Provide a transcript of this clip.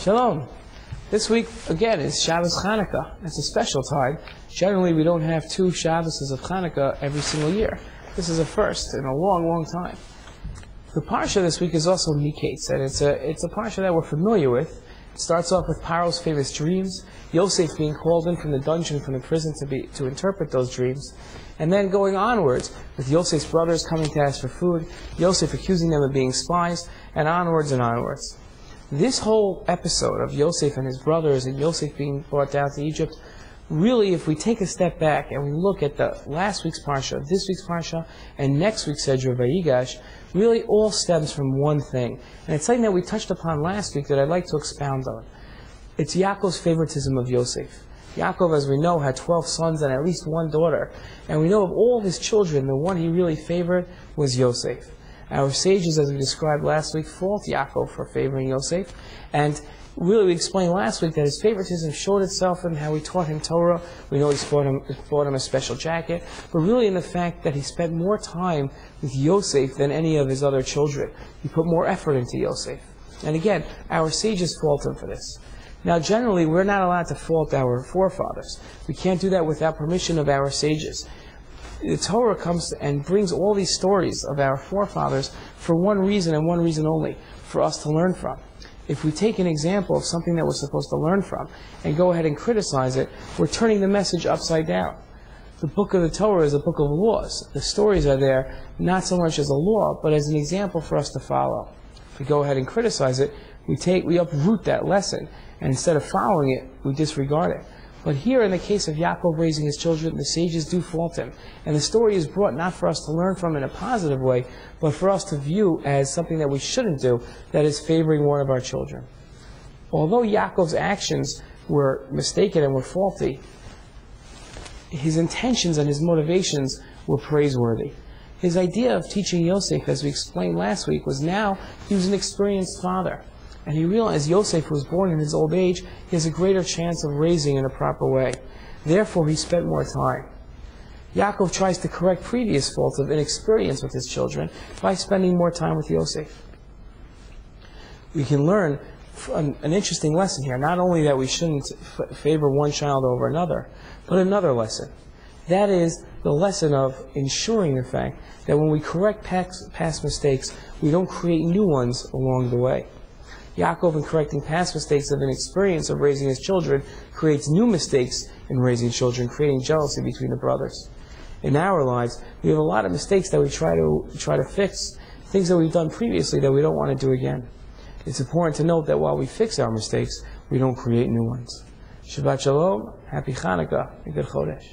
Shalom. This week, again, is Shabbos Chanukah. It's a special time. Generally, we don't have 2 Shabboses of Chanukah every single year. This is a first in a long, long time. The parsha this week is also Miketz, and it's a parsha that we're familiar with. It starts off with Paro's famous dreams, Yosef being called in from the dungeon, from the prison to interpret those dreams, and then going onwards with Yosef's brothers coming to ask for food, Yosef accusing them of being spies, and onwards and onwards. This whole episode of Yosef and his brothers and Yosef being brought down to Egypt, really, if we take a step back and we look at the last week's parsha, this week's parsha, and next week's Sedra Vayigash, really all stems from one thing. And it's something that we touched upon last week that I'd like to expound on. It's Yaakov's favoritism of Yosef. Yaakov, as we know, had 12 sons and at least 1 daughter. And we know of all his children, the one he really favored was Yosef. Our sages, as we described last week, fault Yaakov for favoring Yosef. And really, we explained last week that his favoritism showed itself in how he taught him Torah. We know he bought him a special jacket. But really in the fact that he spent more time with Yosef than any of his other children. He put more effort into Yosef. And again, our sages fault him for this. Now, generally, we're not allowed to fault our forefathers. We can't do that without permission of our sages. The Torah comes and brings all these stories of our forefathers for one reason and one reason only, for us to learn from. If we take an example of something that we're supposed to learn from and go ahead and criticize it, we're turning the message upside down. The book of the Torah is a book of laws. The stories are there not so much as a law, but as an example for us to follow. If we go ahead and criticize it, we uproot that lesson, and instead of following it, we disregard it. But here, in the case of Yaakov raising his children, the sages do fault him. And the story is brought not for us to learn from in a positive way, but for us to view as something that we shouldn't do, that is favoring one of our children. Although Yaakov's actions were mistaken and were faulty, his intentions and his motivations were praiseworthy. His idea of teaching Yosef, as we explained last week, was now he was an experienced father. And he realized Yosef, who was born in his old age, he has a greater chance of raising in a proper way. Therefore, he spent more time. Yaakov tries to correct previous faults of inexperience with his children by spending more time with Yosef. We can learn an interesting lesson here. Not only that we shouldn't favor one child over another, but another lesson. That is the lesson of ensuring the fact that when we correct past mistakes, we don't create new ones along the way. Yaakov, in correcting past mistakes of inexperience of raising his children, creates new mistakes in raising children, creating jealousy between the brothers. In our lives, we have a lot of mistakes that we try to fix, things that we've done previously that we don't want to do again. It's important to note that while we fix our mistakes, we don't create new ones. Shabbat Shalom, Happy Chanukah, and Good Chodesh.